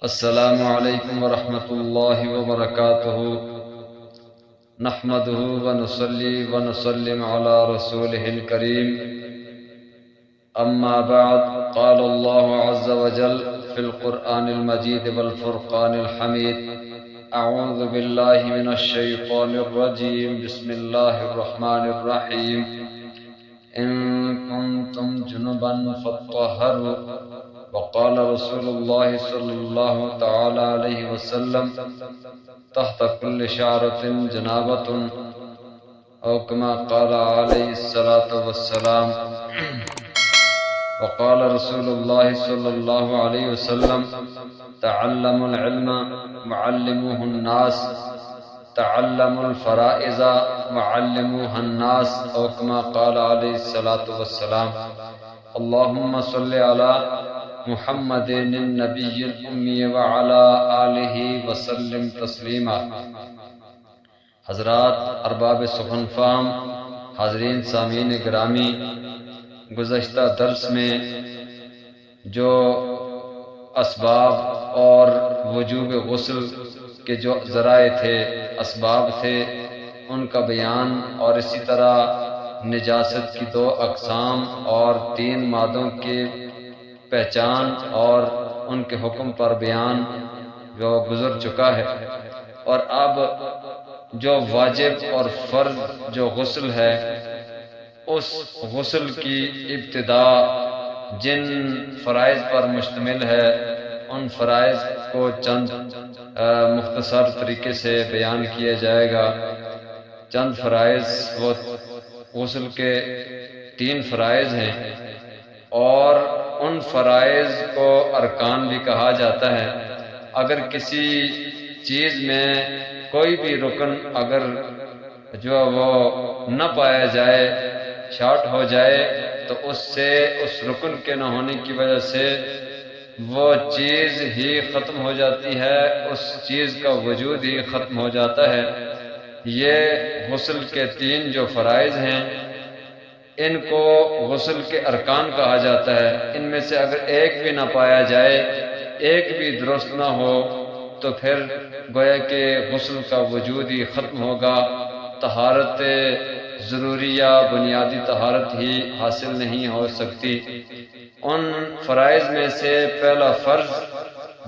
السلام علیکم ورحمۃ اللہ وبرکاتہ نحمدہ ونصلی ونسلم علی رسولہ الکریم اما بعد قال اللہ عز وجل فی القرآن المجید والفرقان الحمید اعوذ باللہ من الشیطان الرجیم بسم اللہ الرحمن الرحیم ان کنتم جنبا فاطہروا وقال رسول اللہ صلی اللہ تعالی علیہ وسلم تحت كل شعرة جنابة او كما قال علیہ الصلاة والسلام وقال رسول اللہ صلی اللہ علیہ وسلم تعلموا العلم وعلموه الناس تعلموا الفرائض وعلموها الناس او كما قال علیہ الصلاة والسلام اللهم صل على محمد النبی الامی وعلی آلہ وسلم تسلیما۔ حضرات ارباب سخن فہم، حاضرین سامعین گرامی، گزشتہ درس میں جو اسباب اور وجوب غسل کے جو ذرائع تھے، اسباب تھے، ان کا بیان اور اسی طرح نجاست کی 2 اقسام اور 3 مادوں کے پہچان اور ان کے حکم پر بیان جو گزر چکا ہے، اور اب جو واجب اور فرض جو غسل ہے، اس غسل کی ابتدا جن فرائض پر مشتمل ہے، ان فرائض کو چند مختصر طریقے سے بیان کیا جائے گا۔ چند فرائض وہ غسل کے 3 فرائض ہیں، اور ان فرائض کو ارکان بھی کہا جاتا ہے۔ اگر کسی چیز میں کوئی بھی رکن اگر جو وہ نہ پایا جائے، شارٹ ہو جائے، تو اس سے اس رکن کے نہ ہونے کی وجہ سے وہ چیز ہی ختم ہو جاتی ہے، اس چیز کا وجود ہی ختم ہو جاتا ہے۔ یہ غسل کے 3 جو فرائض ہیں، ان کو غسل کے ارکان کہا جاتا ہے۔ ان میں سے اگر ایک بھی نہ پایا جائے، ایک بھی درست نہ ہو، تو پھر گویا کہ غسل کا وجود ہی ختم ہوگا، طہارت ضروریہ بنیادی طہارت ہی حاصل نہیں ہو سکتی۔ ان فرائض میں سے پہلا فرض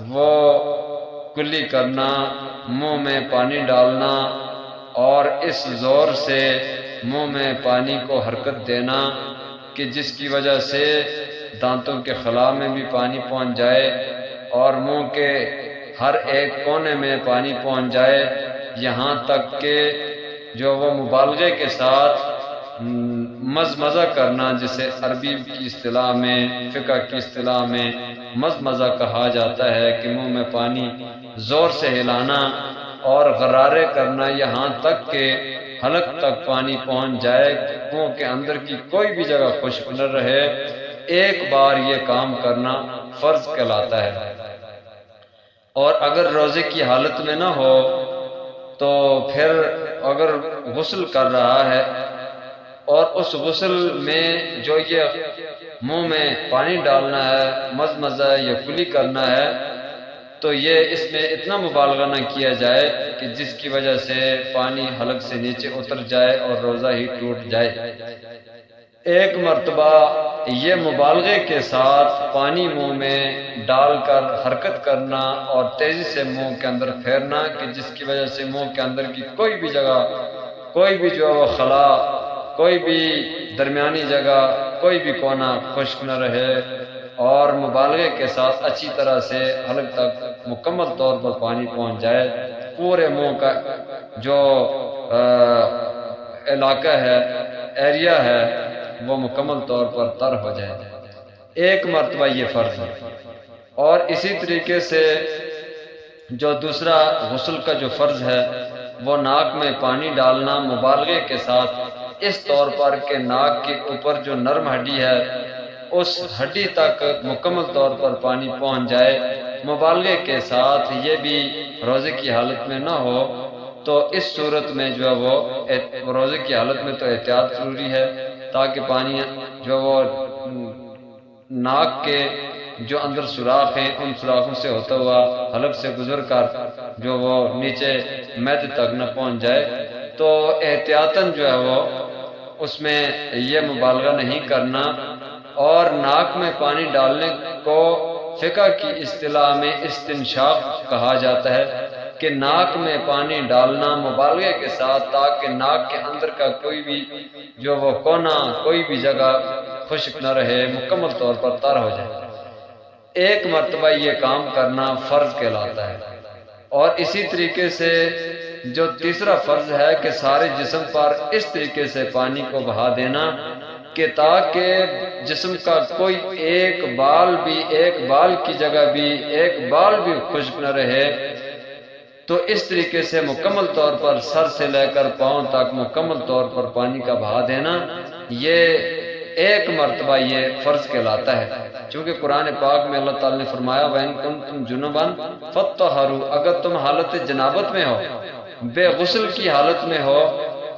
وہ کلی کرنا، منہ میں پانی ڈالنا اور اس زور سے منہ میں پانی کو حرکت دینا کہ جس کی وجہ سے دانتوں کے خلا میں بھی پانی پہنچ جائے اور منہ کے ہر ایک کونے میں پانی پہنچ جائے، یہاں تک کہ جو وہ مبالغے کے ساتھ مزمزہ کرنا، جسے عربی کی اصطلاح میں، فقہ کی اصطلاح میں مزمزہ کہا جاتا ہے، کہ منہ میں پانی زور سے ہلانا اور غرارے کرنا یہاں تک کہ حلق تک پانی پہنچ جائے، منہ کے اندر کی کوئی بھی جگہ خشک نہ رہے، ایک بار یہ کام کرنا فرض کہلاتا ہے۔ اور اگر روزے کی حالت میں نہ ہو تو پھر اگر غسل کر رہا ہے اور اس غسل میں جو یہ منہ میں پانی ڈالنا ہے، مزمزہ یا کلی کرنا ہے، تو یہ اس میں اتنا مبالغہ نہ کیا جائے کہ جس کی وجہ سے پانی حلق سے نیچے اتر جائے اور روزہ ہی ٹوٹ جائے۔ ایک مرتبہ یہ مبالغے کے ساتھ پانی منہ میں ڈال کر حرکت کرنا اور تیزی سے منہ کے اندر پھیرنا کہ جس کی وجہ سے منہ کے اندر کی کوئی بھی جگہ، کوئی بھی جو خلا، کوئی بھی درمیانی جگہ، کوئی بھی کونا خشک نہ رہے، اور مبالغے کے ساتھ اچھی طرح سے حلق تک مکمل طور پر پانی پہنچ جائے، پورے منہ کا جو علاقہ ہے، ایریا ہے، وہ مکمل طور پر تر ہو جائے۔ ایک مرتبہ یہ فرض ہے۔ اور اسی طریقے سے جو دوسرا غسل کا جو فرض ہے، وہ ناک میں پانی ڈالنا مبالغے کے ساتھ، اس طور پر کہ ناک کے اوپر جو نرم ہڈی ہے، اس ہڈی تک مکمل طور پر پانی پہنچ جائے، مبالغے کے ساتھ۔ یہ بھی روزے کی حالت میں نہ ہو تو اس صورت میں جو ہے وہ روزے کی حالت میں تو احتیاط ضروری ہے، تاکہ پانی جو وہ ناک کے جو اندر سوراخ ہیں ان سوراخوں سے ہوتا ہوا حلق سے گزر کر جو وہ نیچے معدے تک نہ پہنچ جائے، تو احتیاطاً جو ہے وہ اس میں یہ مبالغہ نہیں کرنا۔ اور ناک میں پانی ڈالنے کو فقہ کی اصطلاح میں استنشاق کہا جاتا ہے کہ ناک میں پانی ڈالنا مبالغے کے ساتھ، تاکہ ناک کے اندر کا کوئی بھی جو وہ کونا، کوئی بھی جگہ خشک نہ رہے، مکمل طور پر تر ہو جائے۔ ایک مرتبہ یہ کام کرنا فرض کہلاتا ہے۔ اور اسی طریقے سے جو تیسرا فرض ہے کہ سارے جسم پر اس طریقے سے پانی کو بہا دینا کہ تاکہ جسم کا کوئی ایک بال کی جگہ بھی ایک بال بھی خشک نہ رہے، تو اس طریقے سے مکمل طور پر سر سے لے کر پاؤں تک مکمل طور پر پانی کا بہا دینا، یہ ایک مرتبہ یہ فرض کہلاتا ہے۔ چونکہ قرآن پاک میں اللہ تعالی نے فرمایا وَإِن كُنتُمْ جُنُبًا فَاطَّهَّرُوا، اگر تم حالت جنابت میں ہو، بے غسل کی حالت میں ہو،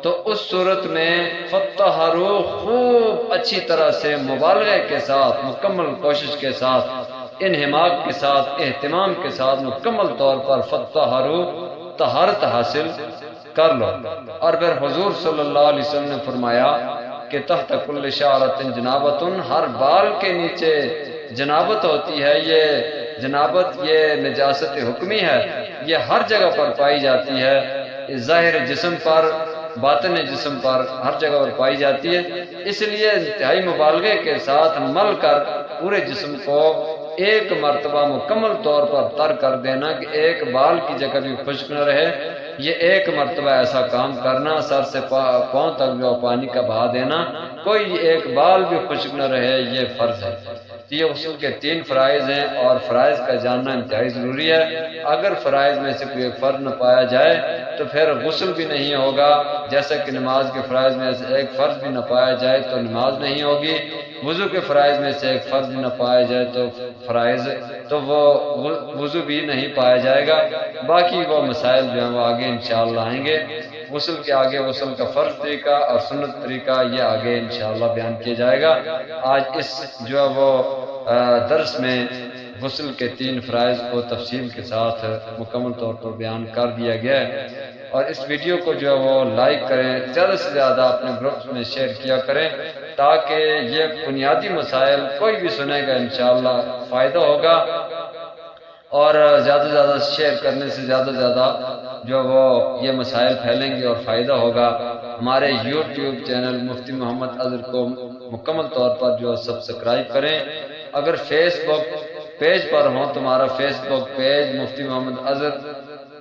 تو اس صورت میں فَاطَّهَّرُوا، خوب اچھی طرح سے مبالغے کے ساتھ، مکمل کوشش کے ساتھ، انہماک کے ساتھ، اہتمام کے ساتھ مکمل طور پر فَاطَّهَّرُوا، طہارت حاصل کر لو۔ اور پھر حضور صلی اللہ علیہ وسلم نے فرمایا کہ تحت کل شعرۃ جنابۃ، ہر بال کے نیچے جنابت ہوتی ہے۔ یہ جنابت یہ نجاست حکمی ہے، یہ ہر جگہ پر پائی جاتی ہے، ظاہر جسم پر، باطن جسم پر، ہر جگہ پر پائی جاتی ہے۔ اس لیے انتہائی مبالغے کے ساتھ مل کر پورے جسم کو ایک مرتبہ مکمل طور پر تر کر دینا کہ ایک بال کی جگہ بھی خشک نہ رہے، یہ ایک مرتبہ ایسا کام کرنا، سر سے پاؤں تک جو پانی کا بہا دینا، کوئی ایک بال بھی خشک نہ رہے، یہ فرض ہے۔ یہ غسل کے 3 فرائض ہیں، اور فرائض کا جاننا انتہائی ضروری ہے۔ اگر فرائض میں سے کوئی ایک فرض نہ پایا جائے تو پھر غسل بھی نہیں ہوگا، جیسا کہ نماز کے فرائض میں سے ایک فرض بھی نہ پایا جائے تو نماز نہیں ہوگی، وضو کے فرائض میں سے ایک فرض بھی نہ پایا جائے تو وہ وضو بھی نہیں پایا جائے گا۔ باقی وہ مسائل جو ہیں وہ آگے انشاءاللہ آئیں گے۔ غسل کے آگے غسل کا فرض طریقہ اور سنت طریقہ یہ آگے انشاءاللہ بیان کیا جائے گا۔ آج اس جو ہے وہ درس میں غسل کے 3 فرائض کو تفصیل کے ساتھ مکمل طور پر بیان کر دیا گیا ہے۔ اور اس ویڈیو کو جو ہے وہ لائک کریں، زیادہ سے زیادہ اپنے گروپس میں شیئر کیا کریں، تاکہ یہ بنیادی مسائل کوئی بھی سنے گا انشاءاللہ فائدہ ہوگا۔ اور زیادہ سے زیادہ شیئر کرنے سے زیادہ جو وہ یہ مسائل پھیلیں گے اور فائدہ ہوگا۔ ہمارے یوٹیوب چینل مفتی محمد اظہر کو مکمل طور پر جو سبسکرائب کریں۔ اگر فیس بک پیج پر ہوں تو ہمارا فیس بک پیج مفتی محمد اظہر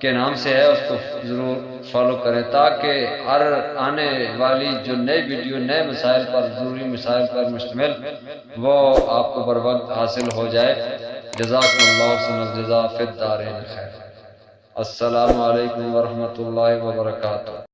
کے نام سے ہے، اس کو ضرور فالو کریں، تاکہ ہر آنے والی جو نئی ویڈیو نئے مسائل پر، ضروری مسائل پر مشتمل، وہ آپ کو بر وقت حاصل ہو جائے۔ جزاکم اللہ خیر الجزاء فی الدارین خیر۔ السلام علیکم ورحمۃ اللہ وبرکاتہ۔